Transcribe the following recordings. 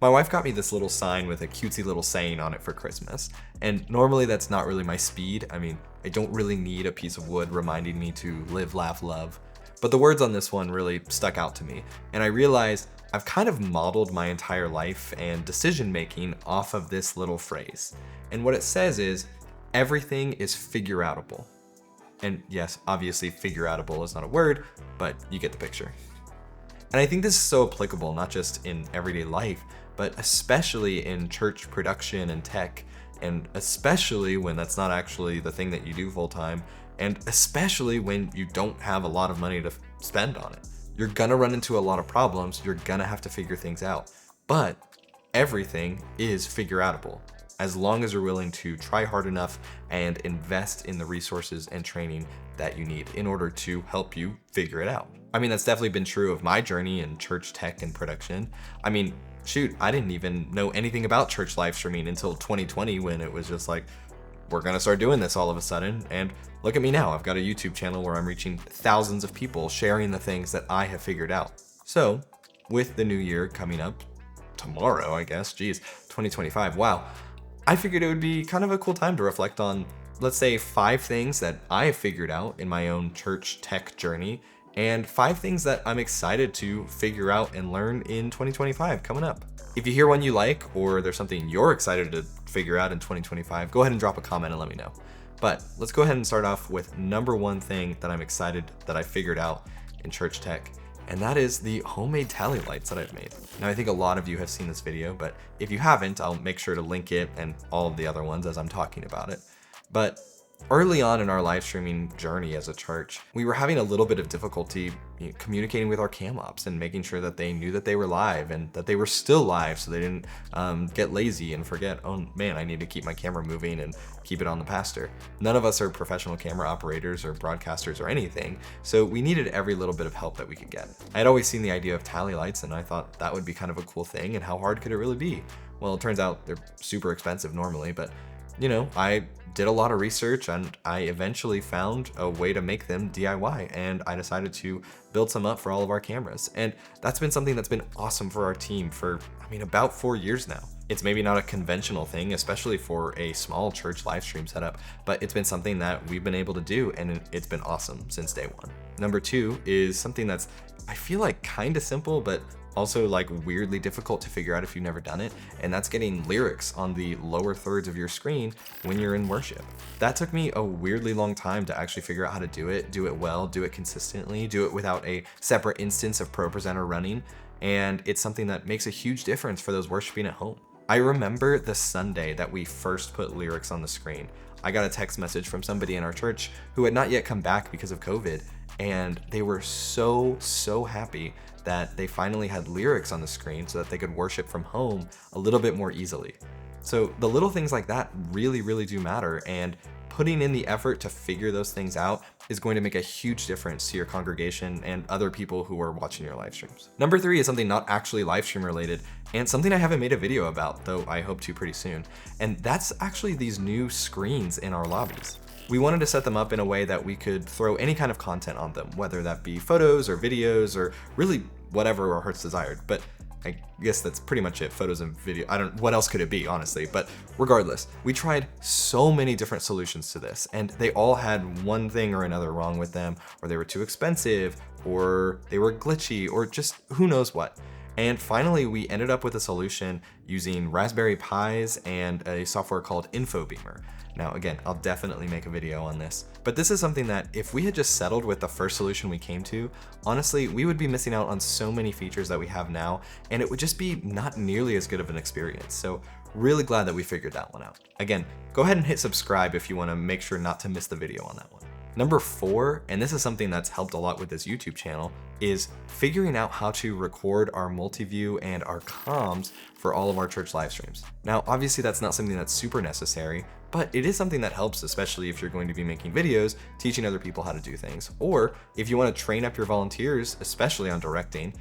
My wife got me this little sign with a cutesy little saying on it for Christmas, and normally that's not really my speed. I mean, I don't really need a piece of wood reminding me to live, laugh, love. But the words on this one really stuck out to me, and I realized I've kind of modeled my entire life and decision making off of this little phrase. And what it says is, everything is figure outable. And yes, obviously figure outable is not a word, but you get the picture. And I think this is so applicable, not just in everyday life, but especially in church production and tech, and especially when that's not actually the thing that you do full time, and especially when you don't have a lot of money to spend on it. You're gonna run into a lot of problems, you're gonna have to figure things out, but everything is figure outable, as long as you're willing to try hard enough and invest in the resources and training that you need in order to help you figure it out. I mean, that's definitely been true of my journey in church tech and production. I mean, shoot, I didn't even know anything about church live streaming until 2020, when it was just like, we're gonna start doing this all of a sudden. And look at me now, I've got a YouTube channel where I'm reaching thousands of people sharing the things that I have figured out. So with the new year coming up tomorrow, I guess, 2025, wow. I figured it would be kind of a cool time to reflect on, let's say, 5 things that I have figured out in my own church tech journey, and 5 things that I'm excited to figure out and learn in 2025 coming up. If you hear one you like, or there's something you're excited to figure out in 2025, go ahead and drop a comment and let me know. But let's go ahead and start off with number 1 thing that I'm excited that I figured out in church tech, and that is the homemade tally lights that I've made. Now, I think a lot of you have seen this video, but if you haven't, I'll make sure to link it and all of the other ones as I'm talking about it. But early on in our live streaming journey as a church, we were having a little bit of difficulty communicating with our cam ops and making sure that they knew that they were live and that they were still live, so they didn't get lazy and forget, oh man, I need to keep my camera moving and keep it on the pastor. None of us are professional camera operators or broadcasters or anything, so we needed every little bit of help that we could get. I had always seen the idea of tally lights, and I thought that would be kind of a cool thing, and how hard could it really be? Well, it turns out they're super expensive normally, but you know, I did a lot of research and I eventually found a way to make them DIY, and I decided to build some up for all of our cameras. And that's been something that's been awesome for our team for, about 4 years now. It's maybe not a conventional thing, especially for a small church live stream setup, but it's been something that we've been able to do, and it's been awesome since day one. Number 2 is something that's, I feel like, kind of simple, but also like weirdly difficult to figure out if you've never done it, and that's getting lyrics on the lower thirds of your screen when you're in worship. That took me a weirdly long time to actually figure out how to do it well, do it consistently, do it without a separate instance of ProPresenter running, and it's something that makes a huge difference for those worshiping at home. I remember the Sunday that we first put lyrics on the screen. I got a text message from somebody in our church who had not yet come back because of COVID, and they were so happy that they finally had lyrics on the screen so that they could worship from home a little bit more easily. So the little things like that really do matter, and putting in the effort to figure those things out is going to make a huge difference to your congregation and other people who are watching your live streams. Number 3 is something not actually live stream related, and something I haven't made a video about, though I hope to pretty soon, and that's actually these new screens in our lobbies. We wanted to set them up in a way that we could throw any kind of content on them, whether that be photos or videos or really whatever our hearts desired. But I guess that's pretty much it, photos and video. What else could it be, honestly? But regardless, we tried so many different solutions to this, and they all had one thing or another wrong with them, or they were too expensive, or they were glitchy, or just who knows what. And finally, we ended up with a solution using Raspberry Pis and a software called InfoBeamer. Now, again, I'll definitely make a video on this, but this is something that if we had just settled with the first solution we came to, honestly, we would be missing out on so many features that we have now, and it would just be not nearly as good of an experience. So really glad that we figured that one out. Again, go ahead and hit subscribe if you want to make sure not to miss the video on that one. Number 4, and this is something that's helped a lot with this YouTube channel, is figuring out how to record our multi-view and our comms for all of our church live streams. Now, obviously that's not something that's super necessary, but it is something that helps, especially if you're going to be making videos, teaching other people how to do things, or if you want to train up your volunteers, especially on directing,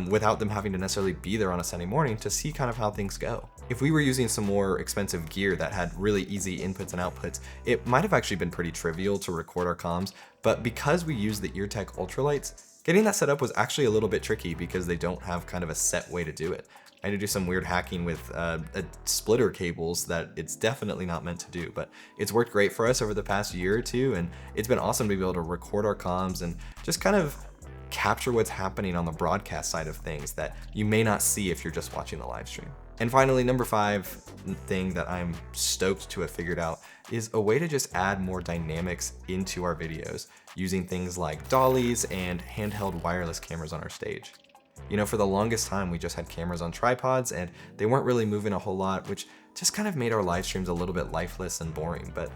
without them having to necessarily be there on a Sunday morning to see kind of how things go. If we were using some more expensive gear that had really easy inputs and outputs, it might have actually been pretty trivial to record our comms, but because we use the Eartec Ultralights, getting that set up was actually a little bit tricky because they don't have kind of a set way to do it. I had to do some weird hacking with splitter cables that it's definitely not meant to do, but it's worked great for us over the past year or two, and it's been awesome to be able to record our comms and just kind of capture what's happening on the broadcast side of things that you may not see if you're just watching the live stream. And finally, number 5 thing that I'm stoked to have figured out is a way to just add more dynamics into our videos using things like dollies and handheld wireless cameras on our stage. You know, for the longest time, we just had cameras on tripods and they weren't really moving a whole lot, which just kind of made our live streams a little bit lifeless and boring. But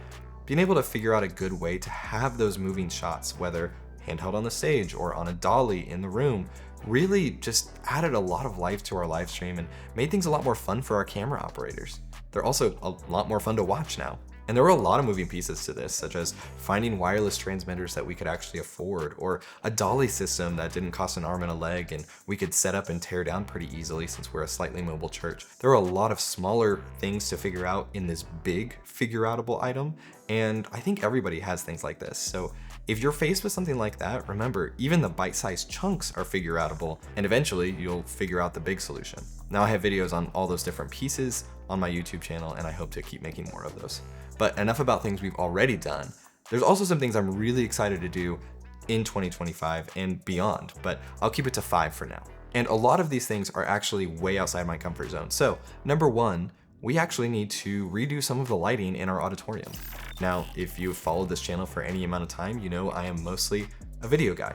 being able to figure out a good way to have those moving shots, whether handheld on the stage or on a dolly in the room, really just added a lot of life to our live stream and made things a lot more fun for our camera operators. They're also a lot more fun to watch now. And there were a lot of moving pieces to this, such as finding wireless transmitters that we could actually afford, or a dolly system that didn't cost an arm and a leg and we could set up and tear down pretty easily since we're a slightly mobile church. There are a lot of smaller things to figure out in this big figure-outable item, and I think everybody has things like this. So if you're faced with something like that, remember, even the bite-sized chunks are figure-outable, and eventually you'll figure out the big solution. Now I have videos on all those different pieces on my YouTube channel, and I hope to keep making more of those. But enough about things we've already done. There's also some things I'm really excited to do in 2025 and beyond, but I'll keep it to 5 for now. And a lot of these things are actually way outside my comfort zone. So number 1, we actually need to redo some of the lighting in our auditorium. Now, if you've followed this channel for any amount of time, you know I am mostly a video guy.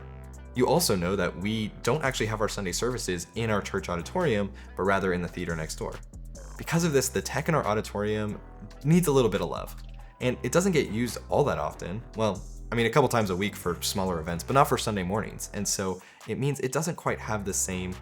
You also know that we don't actually have our Sunday services in our church auditorium, but rather in the theater next door. Because of this, the tech in our auditorium needs a little bit of love. And it doesn't get used all that often. Well, I mean, a couple times a week for smaller events, but not for Sunday mornings. And so it means it doesn't quite have the same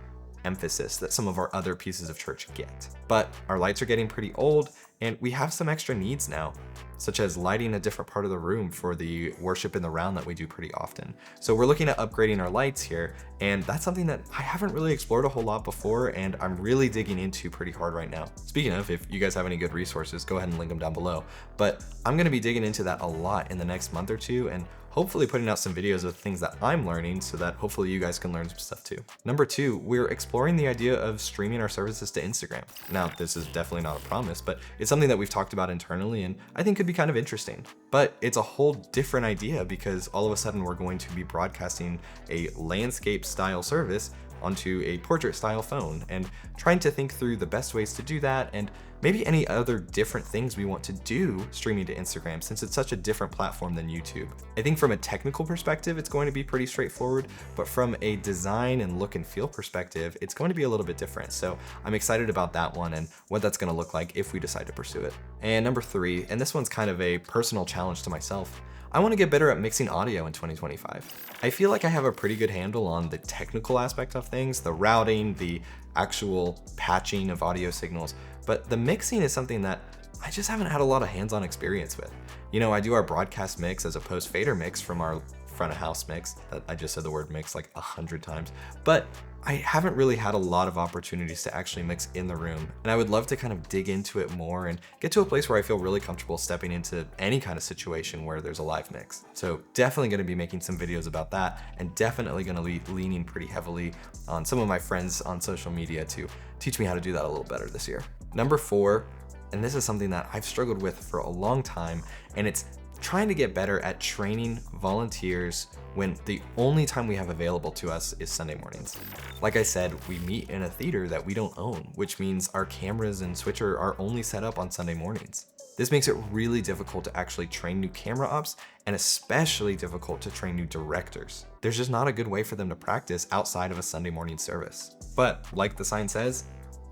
emphasis that some of our other pieces of church get. But our lights are getting pretty old, and we have some extra needs now, such as lighting a different part of the room for the worship in the round that we do pretty often. So we're looking at upgrading our lights here, and that's something that I haven't really explored a whole lot before, and I'm really digging into pretty hard right now. Speaking of, if you guys have any good resources, go ahead and link them down below. But I'm gonna be digging into that a lot in the next month or two, and hopefully putting out some videos of things that I'm learning so that hopefully you guys can learn some stuff too. Number 2, we're exploring the idea of streaming our services to Instagram. Now, this is definitely not a promise, but it's something that we've talked about internally and I think could be kind of interesting. But it's a whole different idea because all of a sudden we're going to be broadcasting a landscape style service onto a portrait style phone and trying to think through the best ways to do that and maybe any other different things we want to do streaming to Instagram since it's such a different platform than YouTube. I think from a technical perspective, it's going to be pretty straightforward, but from a design and look and feel perspective, it's going to be a little bit different. So I'm excited about that one and what that's going to look like if we decide to pursue it. And number 3, and this one's kind of a personal challenge to myself, I want to get better at mixing audio in 2025. I feel like I have a pretty good handle on the technical aspect of things, the routing, the actual patching of audio signals, but the mixing is something that I just haven't had a lot of hands-on experience with. You know, I do our broadcast mix as a post-fader mix from our front of house mix. I just said the word mix like 100 times, but I haven't really had a lot of opportunities to actually mix in the room, and I would love to kind of dig into it more and get to a place where I feel really comfortable stepping into any kind of situation where there's a live mix. So definitely going to be making some videos about that, and definitely going to be leaning pretty heavily on some of my friends on social media to teach me how to do that a little better this year. Number 4, and this is something that I've struggled with for a long time, and it's trying to get better at training volunteers when the only time we have available to us is Sunday mornings. Like I said, we meet in a theater that we don't own, which means our cameras and switcher are only set up on Sunday mornings. This makes it really difficult to actually train new camera ops and especially difficult to train new directors. There's just not a good way for them to practice outside of a Sunday morning service. But like the sign says,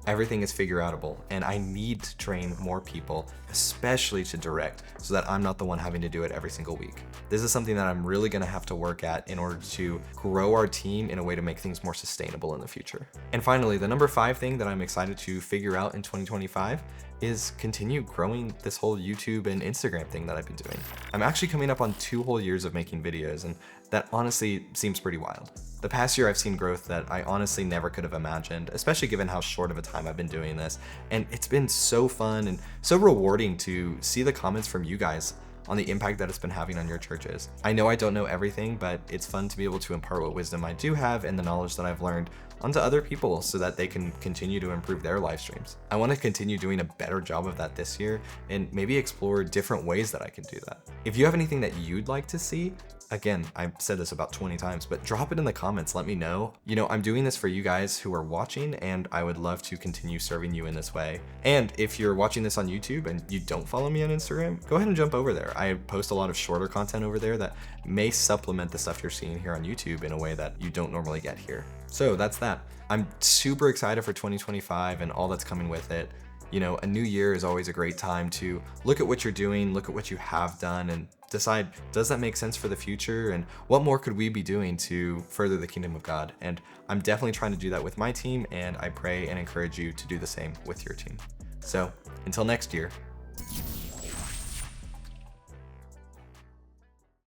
everything is figure-outable, and I need to train more people, especially to direct, so that I'm not the one having to do it every single week. This is something that I'm really gonna have to work at in order to grow our team in a way to make things more sustainable in the future. And finally, the number 5 thing that I'm excited to figure out in 2025 is continue growing this whole YouTube and Instagram thing that I've been doing. I'm actually coming up on 2 whole years of making videos, and that honestly seems pretty wild. The past year I've seen growth that I honestly never could have imagined, especially given how short of a time I've been doing this. And it's been so fun and so rewarding to see the comments from you guys on the impact that it's been having on your churches. I know I don't know everything, but it's fun to be able to impart what wisdom I do have and the knowledge that I've learned onto other people so that they can continue to improve their live streams. I want to continue doing a better job of that this year and maybe explore different ways that I can do that. If you have anything that you'd like to see, again, I've said this about 20 times, but drop it in the comments, let me know. You know, I'm doing this for you guys who are watching, and I would love to continue serving you in this way. And if you're watching this on YouTube and you don't follow me on Instagram, go ahead and jump over there. I post a lot of shorter content over there that may supplement the stuff you're seeing here on YouTube in a way that you don't normally get here. So that's that. I'm super excited for 2025 and all that's coming with it. You know, a new year is always a great time to look at what you're doing, look at what you have done, and decide, does that make sense for the future? And what more could we be doing to further the kingdom of God? And I'm definitely trying to do that with my team, and I pray and encourage you to do the same with your team. So until next year.